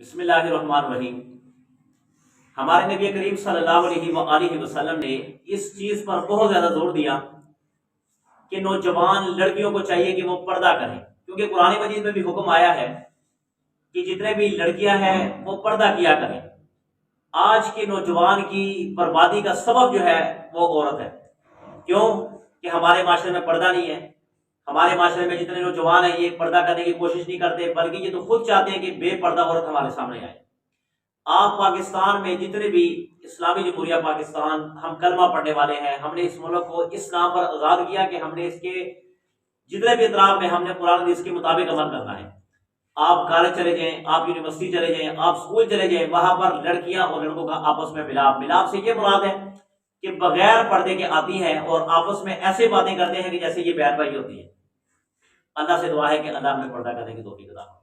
بسم اللہ الرحمن الرحیم۔ ہمارے نبی کریم صلی اللہ علیہ وآلہ وسلم نے اس چیز پر بہت زیادہ زور دیا کہ نوجوان لڑکیوں کو چاہیے کہ وہ پردہ کریں، کیونکہ قرآن مجید میں بھی حکم آیا ہے کہ جتنے بھی لڑکیاں ہیں وہ پردہ کیا کریں۔ آج کے نوجوان کی بربادی کا سبب جو ہے وہ عورت ہے۔ کیوں کہ ہمارے معاشرے میں پردہ نہیں ہے۔ ہمارے معاشرے میں جتنے نوجوان ہیں یہ پردہ کرنے کی کوشش نہیں کرتے، بلکہ یہ تو خود چاہتے ہیں کہ بے پردہ عورت ہمارے سامنے آئے۔ آپ پاکستان میں جتنے بھی اسلامی جمہوریہ پاکستان ہم کلمہ پڑھنے والے ہیں، ہم نے اس ملک کو اس نام پر آزاد کیا کہ ہم نے اس کے جتنے بھی اطراف میں ہم نے قرآن حدیث کے مطابق عمل کرنا ہے۔ آپ کالج چلے جائیں، آپ یونیورسٹی چلے جائیں، آپ اسکول چلے جائیں، وہاں پر لڑکیاں اور لڑکوں کا آپس میں ملاپ سے یہ مراد ہے کہ بغیر پردے کے آتی ہیں اور آپس میں ایسے باتیں کرتے ہیں کہ جیسے یہ بہن بھائی ہوتی ہے۔ اللہ سے دعا ہے کہ اللہ ہمیں پردہ کرنے کی توفیق عطا فرمائے۔